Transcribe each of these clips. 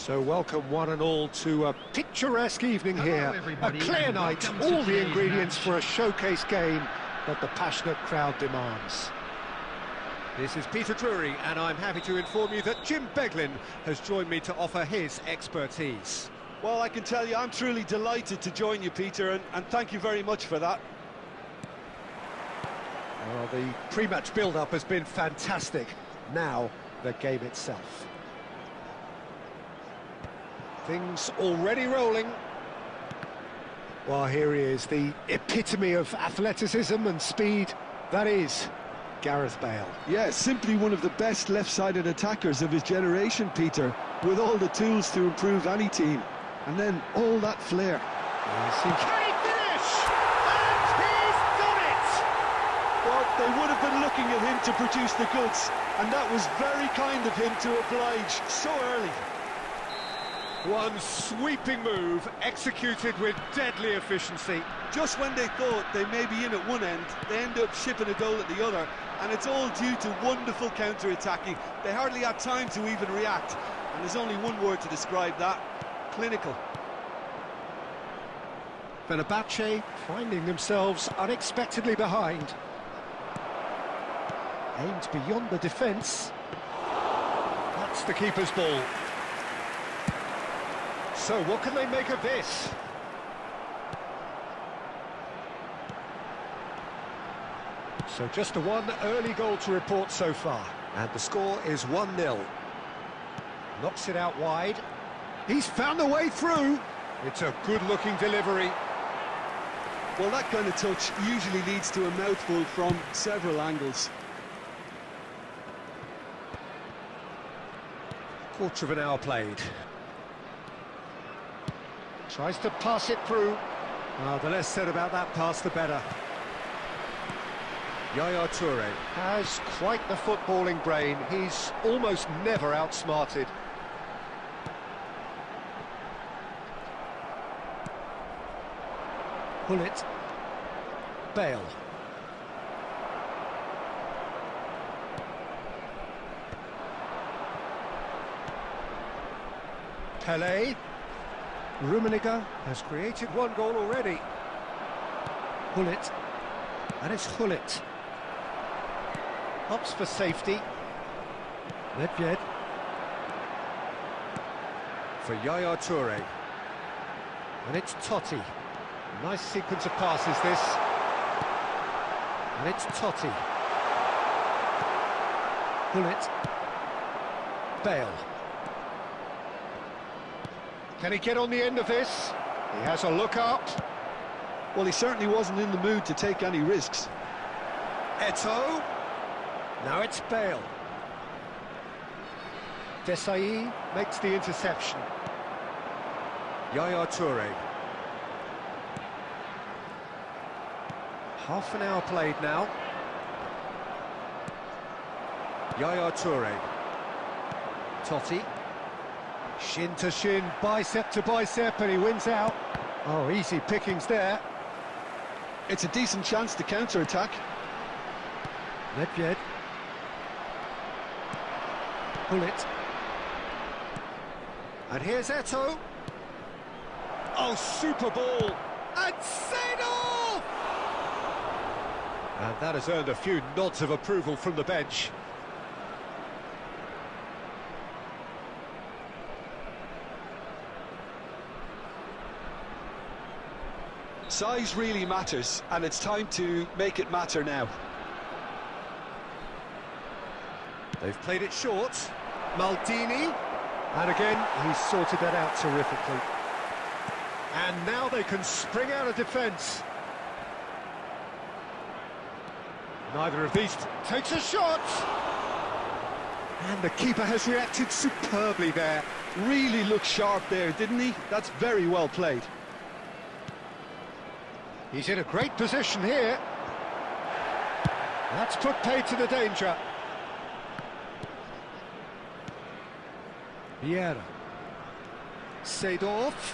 So welcome one and all to a picturesque evening here, a clear night, all the ingredients for a showcase game that the passionate crowd demands. This is Peter Drury, and I'm happy to inform you that Jim Beglin has joined me to offer his expertise. Well, I can tell you I'm truly delighted to join you, Peter, and thank you very much for that. Well, the pre-match build-up has been fantastic. Now, the game itself. Things already rolling. Well, here he is, the epitome of athleticism and speed. That is Gareth Bale. Yeah, simply one of the best left-sided attackers of his generation, Peter, with all the tools to improve any team. And then all that flair. Can he finish? And he's done it! Well, they would have been looking at him to produce the goods, and that was very kind of him to oblige so early. One sweeping move, executed with deadly efficiency. Just when they thought they may be in at one end, they end up shipping a goal at the other, and it's all due to wonderful counter-attacking. They hardly had time to even react, and there's only one word to describe that: clinical. Fenerbahce finding themselves unexpectedly behind. Aimed beyond the defence. That's the keeper's ball. So what can they make of this? So just a one early goal to report so far. And the score is 1-0. Knocks it out wide. He's found the way through. It's a good-looking delivery. Well, that kind of touch usually leads to a mouthful from several angles. Quarter of an hour played. Tries to pass it through. The less said about that pass, the better. Yaya Toure has quite the footballing brain. He's almost never outsmarted. Bullet. Bale. Pelé. Rummenigge has created one goal already. Hullet. And it's Hullet. Hops for safety. Nedved. For Yaya Toure. And it's Totti. Nice sequence of passes, this. And it's Totti. Hullet. Bale. Can he get on the end of this? He has a look up. Well, he certainly wasn't in the mood to take any risks. Eto'o. Now it's Bale. Desai makes the interception. Yaya Toure. Half an hour played now. Yaya Toure. Totti. Shin to shin, bicep to bicep, and he wins out. Oh, easy pickings there. It's a decent chance to counter-attack. Nedved. Bullet. And here's Eto'o. Oh, super ball. And Seedorf! And that has earned a few nods of approval from the bench. Size really matters, and it's time to make it matter now. They've played it short. Maldini. And again, he's sorted that out terrifically. And now they can spring out of defence. Neither of these takes a shot. And the keeper has reacted superbly there. Really looked sharp there, didn't he? That's very well played. He's in a great position here. That's put paid to the danger. Vieira. Seedorf.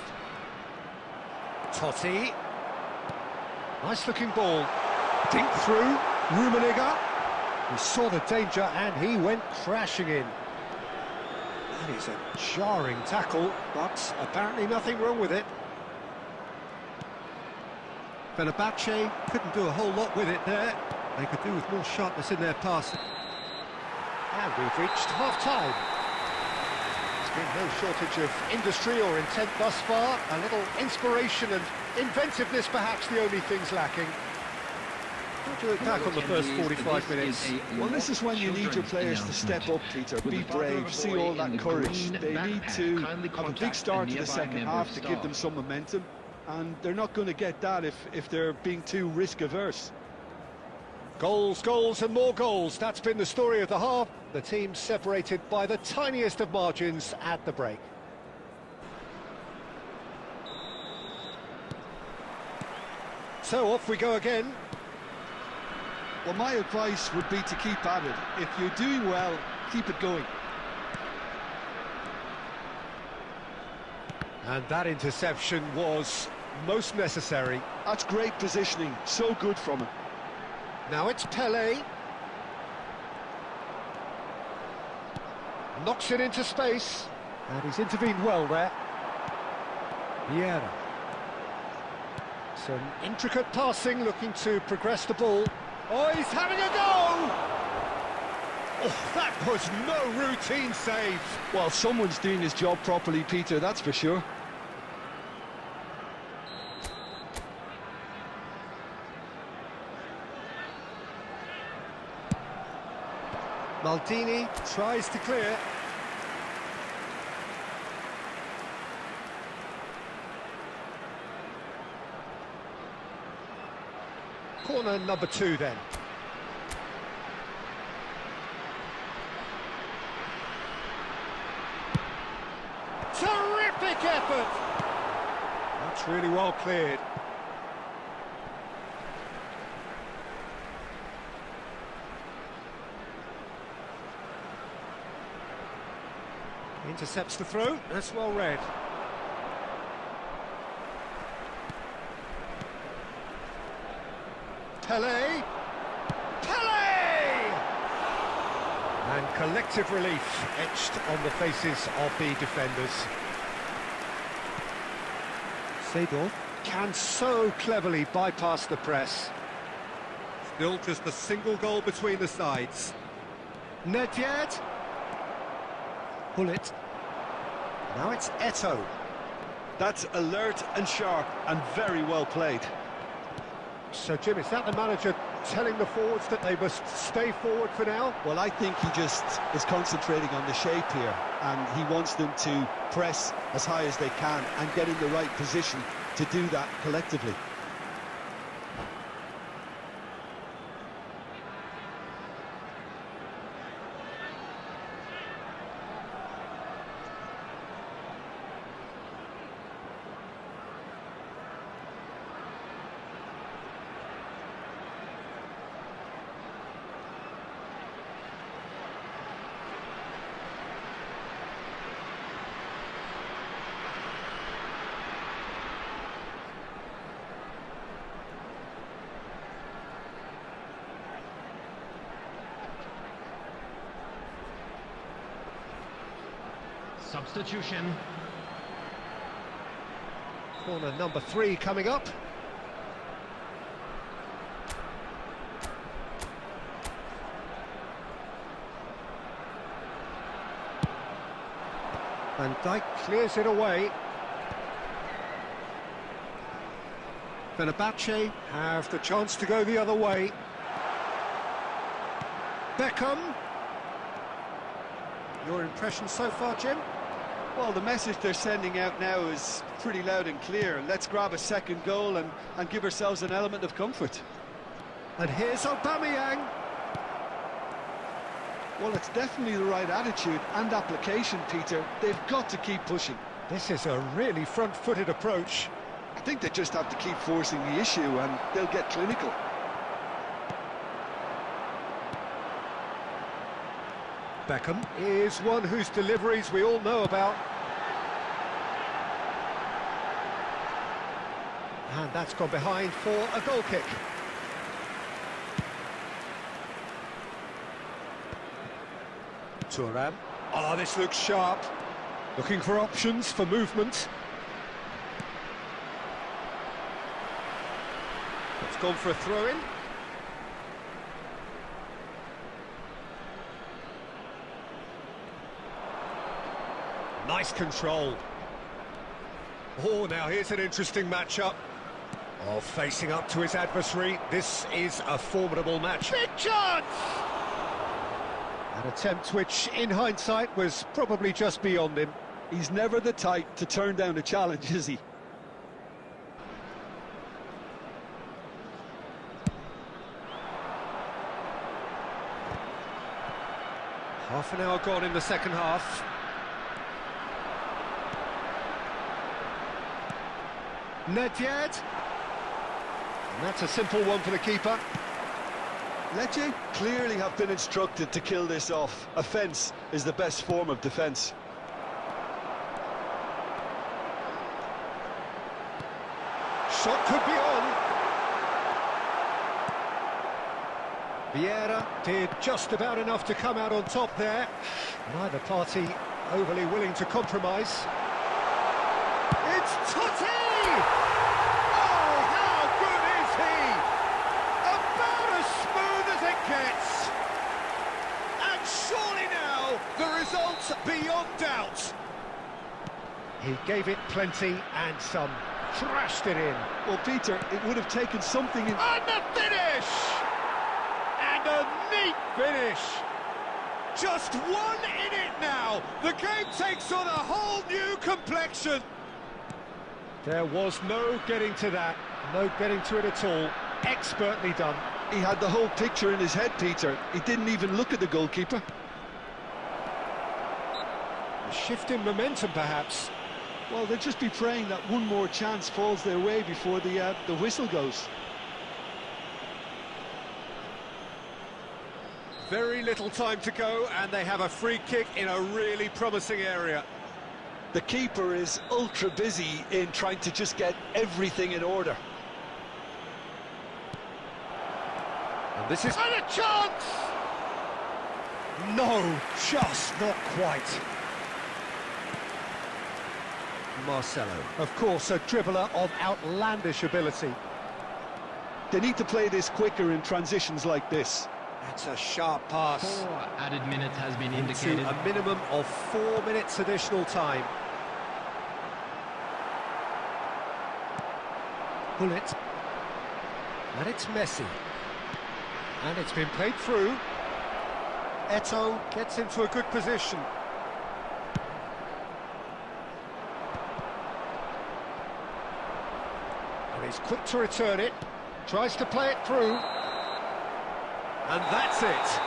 Totti. Nice looking ball. Dink through. Rummenigge. He saw the danger and he went crashing in. That is a jarring tackle, but apparently nothing wrong with it. Fenerbahce couldn't do a whole lot with it there. They could do with more sharpness in their pass. And we've reached half-time. There's been no shortage of industry or intent thus far. A little inspiration and inventiveness, perhaps the only things lacking. How do you tackle the first 45 minutes? Well, this is when you need your players to step up, Peter, be brave, see all that courage. They need to have a big start to the second half to give them some momentum, and they're not going to get that if they're being too risk-averse. Goals, goals and more goals. That's been the story of the half. The team separated by the tiniest of margins at the break. So off we go again. Well, my advice would be to keep at it. If you're doing well, keep it going. And that interception was most necessary. That's great positioning, so good from him. Now it's Pele. Knocks it into space. And he's intervened well there. Vieira. Some intricate passing, looking to progress the ball. Oh, he's having a go! Oh, that was no routine save. Well, someone's doing his job properly, Peter, that's for sure. Maldini tries to clear. Corner number 2 then. Terrific effort! That's really well cleared. Intercepts the throw, that's well read. Pele! Pele! And collective relief etched on the faces of the defenders. Seedorf can so cleverly bypass the press. Still just a single goal between the sides. Nedved. Bullet. Now it's Eto'o. That's alert and sharp and very well played. So, Jim, is that the manager telling the forwards that they must stay forward for now? Well, I think he just is concentrating on the shape here, and he wants them to press as high as they can and get in the right position to do that collectively. Substitution. Corner number 3 coming up. Van Dijk clears it away. Fenerbahce have the chance to go the other way. Beckham. Your impression so far, Jim? Well, the message they're sending out now is pretty loud and clear. Let's grab a second goal and give ourselves an element of comfort. And here's Aubameyang. Well, it's definitely the right attitude and application, Peter. They've got to keep pushing. This is a really front-footed approach. I think they just have to keep forcing the issue and they'll get clinical. Beckham is one whose deliveries we all know about. And that's gone behind for a goal kick. Thuram. Oh, this looks sharp. Looking for options for movement. It's gone for a throw-in. Nice control. Oh, now here's an interesting matchup. Oh, facing up to his adversary. This is a formidable match. Big chance! An attempt which, in hindsight, was probably just beyond him. He's never the type to turn down a challenge, is he? Half an hour gone in the second half. Nedved. And that's a simple one for the keeper. Lecce clearly have been instructed to kill this off. Offence is the best form of defence. Shot could be on. Vieira did just about enough to come out on top there. Neither party overly willing to compromise. It's Totti! Oh, how good is he? About as smooth as it gets. And surely now, the result's beyond doubt. He gave it plenty and some. Thrashed it in. Well, Peter, it would have taken something in... And the finish! And a neat finish! Just one in it now! The game takes on a whole new complexion! There was no getting to that, no getting to it at all. Expertly done. He had the whole picture in his head, Peter. He didn't even look at the goalkeeper. A shift in momentum, perhaps. Well, they'll just be praying that one more chance falls their way before the whistle goes. Very little time to go, and they have a free kick in a really promising area. The keeper is ultra busy in trying to just get everything in order. And this is... And a chance! No, just not quite. Marcelo, of course, a dribbler of outlandish ability. They need to play this quicker in transitions like this. That's a sharp pass. 4 added minutes has been indicated. A minimum of 4 minutes additional time. Pull it. And it's Messi. And it's been played through. Eto'o gets into a good position. He's quick to return it, tries to play it through, and that's it.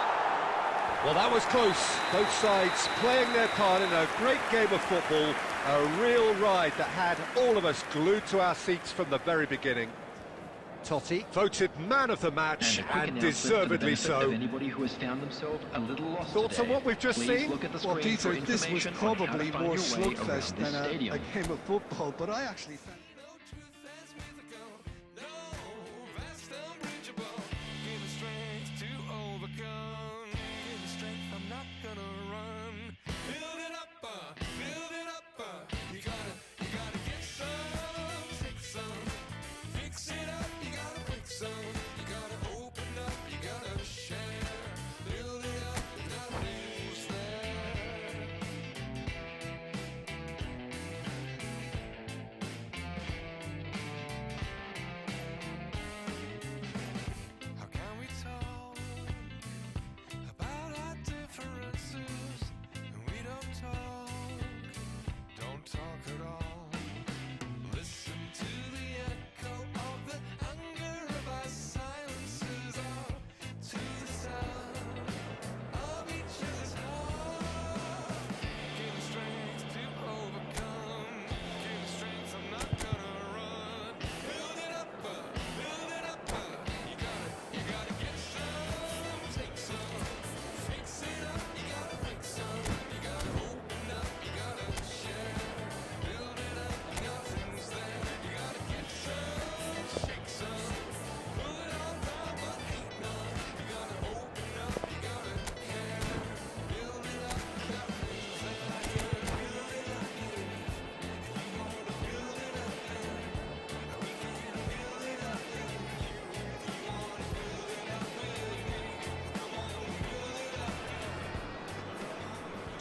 Well, that was close. Both sides playing their part in a great game of football, a real ride that had all of us glued to our seats from the very beginning. Totti voted man of the match, and deservedly so. Anybody who has found themselves a little lost Thoughts on what we've just seen? Well, Peter, this was probably more slugfest than a game of football, but I actually found...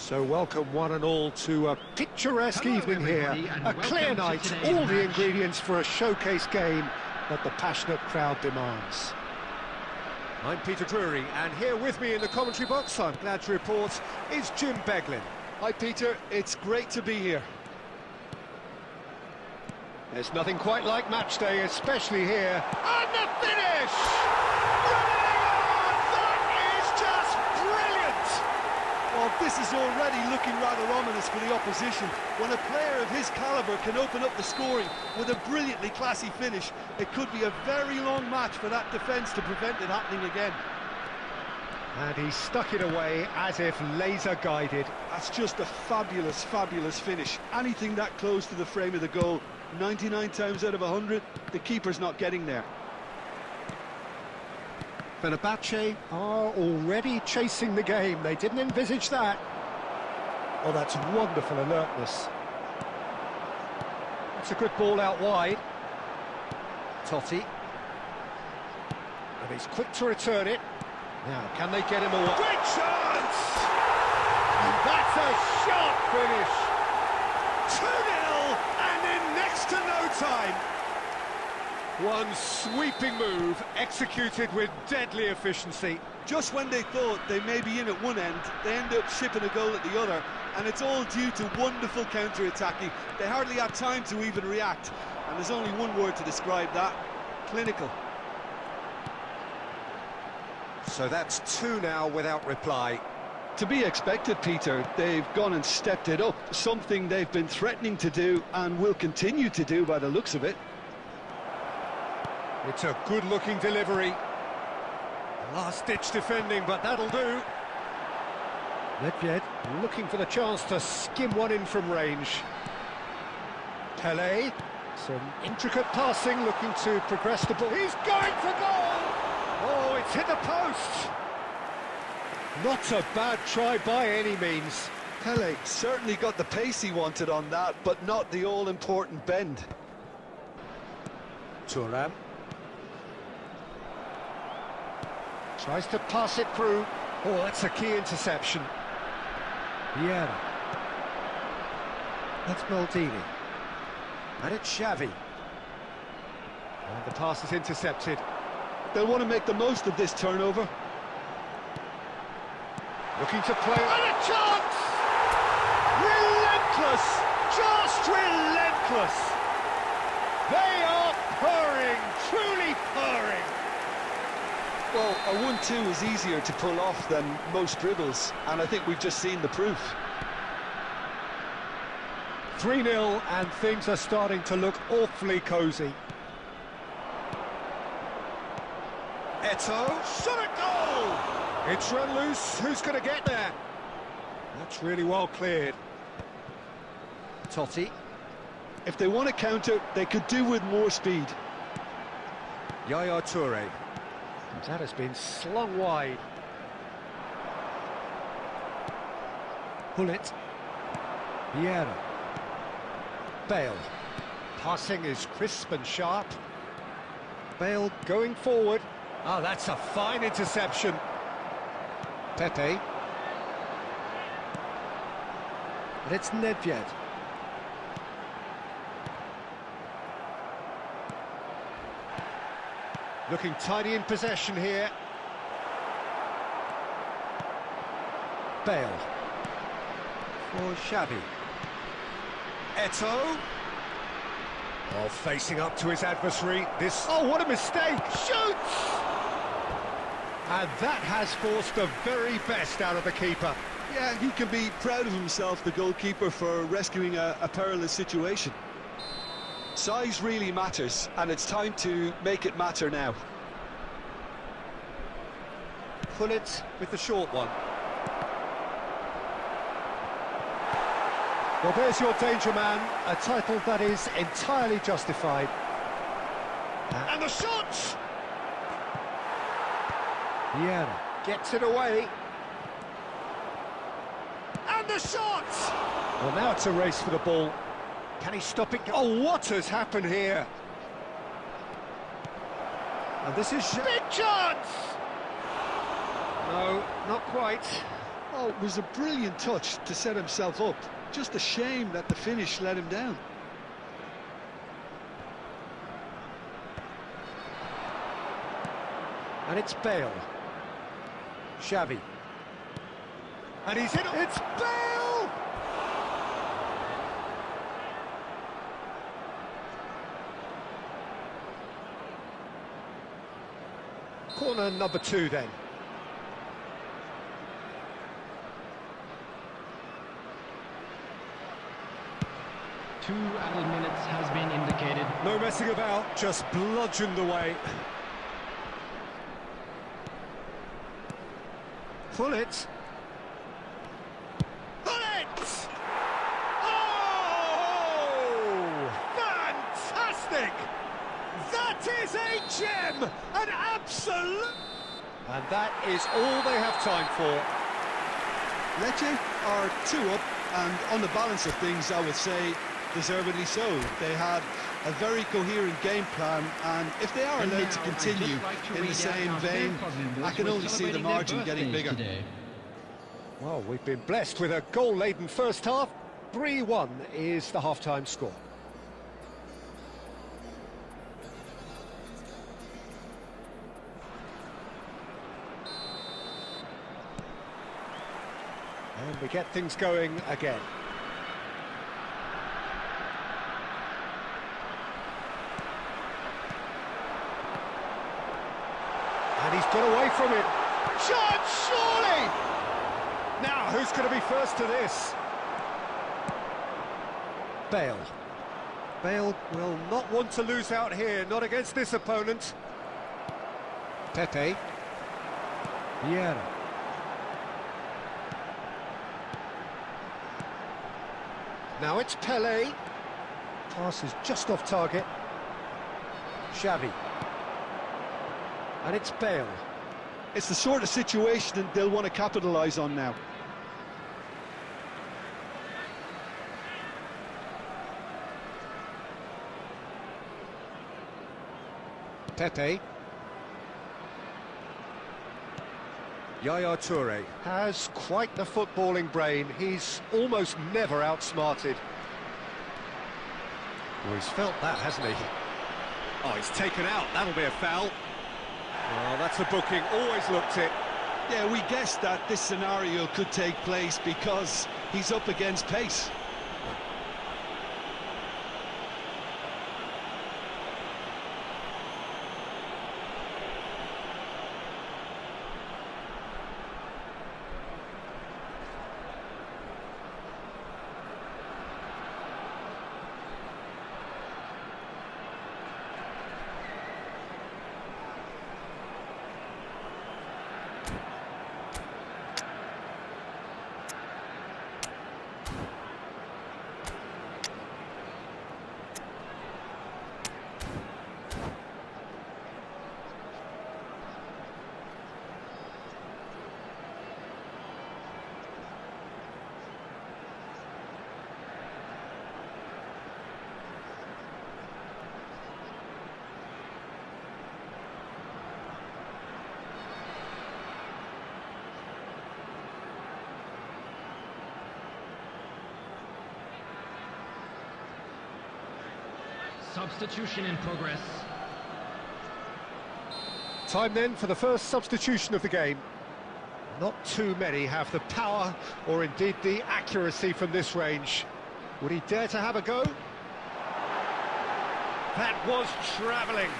So welcome one and all to a picturesque evening here. A clear night, all the ingredients for a showcase game that the passionate crowd demands. I'm Peter Drury, and here with me in the commentary box, I'm glad to report, is Jim Beglin. Hi Peter, it's great to be here. There's nothing quite like match day, especially here. And the finish! That is just brilliant! Well, this is already looking rather ominous for the opposition. When a player of his calibre can open up the scoring with a brilliantly classy finish, it could be a very long match for that defence to prevent it happening again. And he stuck it away as if laser-guided. That's just a fabulous, fabulous finish. Anything that close to the frame of the goal, 99 times out of 100, the keeper's not getting there. Fenerbahce are already chasing the game. They didn't envisage that. Oh, that's wonderful alertness. It's a good ball out wide. Totti. And he's quick to return it. Now, can they get him away? Great chance! And that's a sharp finish. 2-0, and in next to no time. One sweeping move, executed with deadly efficiency. Just when they thought they may be in at one end, they end up shipping a goal at the other, and it's all due to wonderful counter-attacking. They hardly had time to even react, and there's only one word to describe that: clinical. So that's two now without reply. To be expected, Peter. They've gone and stepped it up, something they've been threatening to do and will continue to do by the looks of it. It's a good-looking delivery. Last-ditch defending, but that'll do. Nedved looking for the chance to skim one in from range. Pele, some intricate passing, looking to progress the ball. He's going for goal! Oh, it's hit the post! Not a bad try by any means. Pele certainly got the pace he wanted on that, but not the all-important bend. Thuram. Tries to pass it through. Oh, that's a key interception. Vieira. That's Maldini. And it's Xavi. And the pass is intercepted. They'll want to make the most of this turnover. Looking to play. And a chance! Relentless! Just relentless! They are purring, truly purring. Well, a 1-2 is easier to pull off than most dribbles, and I think we've just seen the proof. 3-0, and things are starting to look awfully cosy. Eto'o, shot a goal! It's run loose, who's going to get there? That's really well cleared. Totti. If they want to counter, they could do with more speed. Yaya Toure. That has been slung wide. Hullet. Vieira. Bale. Passing is crisp and sharp. Bale going forward. Oh, that's a fine interception. Pepe. And it's Nedved. Looking tidy in possession here. Bale. For Xavi. Eto'o. Oh, facing up to his adversary. This... Oh, what a mistake! Shoots! And that has forced the very best out of the keeper. Yeah, he can be proud of himself, the goalkeeper, for rescuing a perilous situation. Size really matters, and it's time to make it matter now. Hullet with the short one. Well, there's your danger man, a title that is entirely justified. And the shot! Vieira gets it away. And the shot! Well, now it's a race for the ball. Can he stop it? Oh, what has happened here? And this is... Big chance! No, not quite. Oh, it was a brilliant touch to set himself up. Just a shame that the finish let him down. And it's Bale. Xavi. And he's in. It's Bale! Corner number 2 then. Two added minutes has been indicated. No messing about, just bludgeoned away. Pullet. Pullet! Oh! Fantastic! That is a gem! An absolute... And that is all they have time for. Lecce are 2 up, and on the balance of things, I would say, deservedly so. They had a very coherent game plan, and if they are allowed to continue in the same vein, I can only see the margin getting bigger. Today. Well, we've been blessed with a goal-laden first half. 3-1 is the half-time score. And we get things going again. And he's got away from it. Shot, surely! Now, who's going to be first to this? Bale. Bale will not want to lose out here, not against this opponent. Pepe. Vieira. Now it's Pele. Pass is just off target. Xavi. And it's Bale. It's the sort of situation that they'll want to capitalise on now. Pepe. Yaya Toure has quite the footballing brain. He's almost never outsmarted. Well, he's felt that, hasn't he? Oh, he's taken out. That'll be a foul. Well, that's a booking. Always looked it. Yeah, we guessed that this scenario could take place because he's up against pace. Substitution in progress. Time then for the first substitution of the game. Not too many have the power or indeed the accuracy from this range. Would he dare to have a go? That was travelling.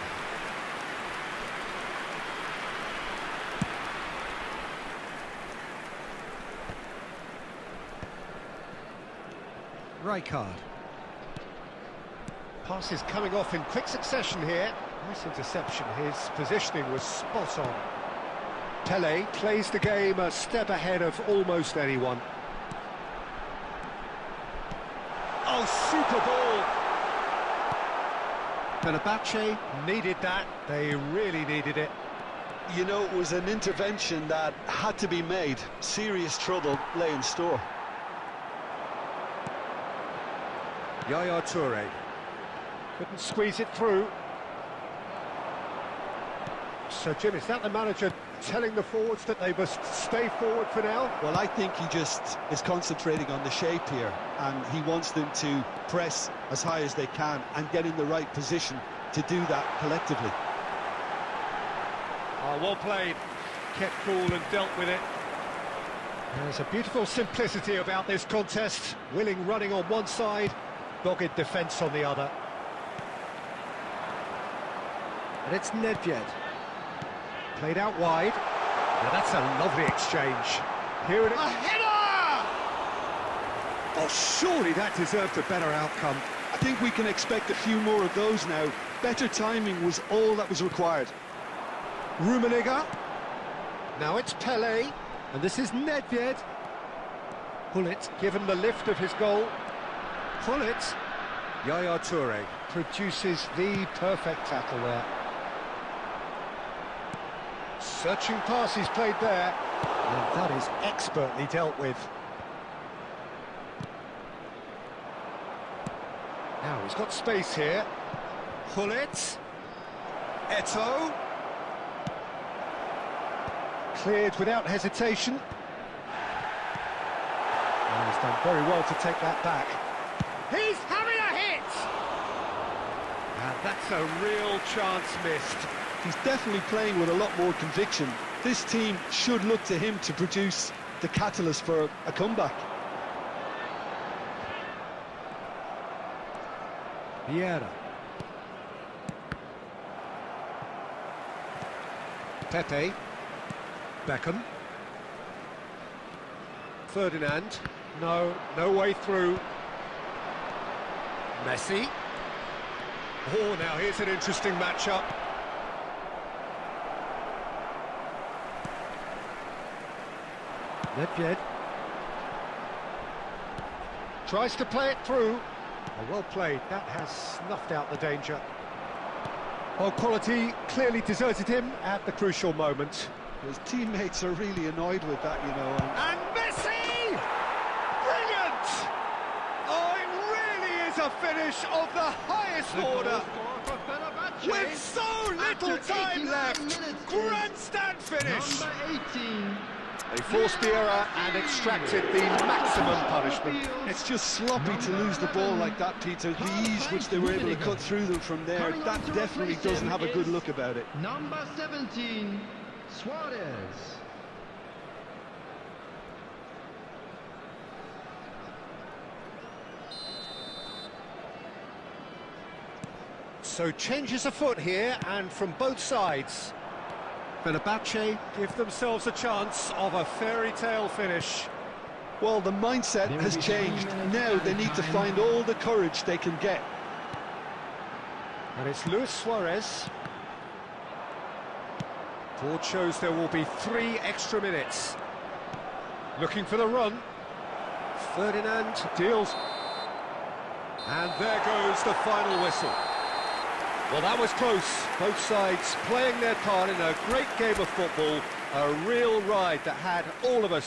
Rijkaard. Passes coming off in quick succession here. Nice interception. His positioning was spot on. Pele plays the game a step ahead of almost anyone. Oh, super ball! Fenerbahce needed that. They really needed it. You know, it was an intervention that had to be made. Serious trouble lay in store. Yaya Toure. Couldn't squeeze it through. So, Jim, is that the manager telling the forwards that they must stay forward for now? Well, I think he just is concentrating on the shape here, and he wants them to press as high as they can and get in the right position to do that collectively. Oh, well played. Kept cool and dealt with it. There's a beautiful simplicity about this contest. Willing running on one side, dogged defence on the other. And it's Nedved. Played out wide. Now that's a lovely exchange. Here it is. A header! Oh, surely that deserved a better outcome. I think we can expect a few more of those now. Better timing was all that was required. Rummenigge. Now it's Pelé. And this is Nedved. Hullet, given the lift of his goal. Hullet. Yaya Toure produces the perfect tackle there. Searching pass he's played there. And that is expertly dealt with. Now he's got space here. Hullet. Eto'o. Cleared without hesitation. And he's done very well to take that back. He's having a hit! And that's a real chance missed. He's definitely playing with a lot more conviction. This team should look to him to produce the catalyst for a comeback. Vieira. Pepe. Beckham. Ferdinand. No way through. Messi. Oh, now here's an interesting matchup. Nedved. Tries to play it through. Oh, well played. That has snuffed out the danger. Oh, quality clearly deserted him at the crucial moment. His teammates are really annoyed with that, you know. And Messi! Brilliant! Oh, it really is a finish of the highest order. With so little time left. Grandstand finish. Number 18. They forced the error and extracted the maximum punishment. It's just sloppy to lose the ball like that, Peter. The ease which they were able to cut through them from there, that definitely doesn't have a good look about it. Number 17, Suarez. So changes afoot here, and from both sides. Fenerbahce give themselves a chance of a fairy tale finish. Well, the mindset has changed. Now they need to find all the courage they can get. And it's Luis Suarez. Board shows there will be 3 extra minutes. Looking for the run. Ferdinand deals. And there goes the final whistle. Well, that was close. Both sides playing their part in a great game of football. A real ride that had all of us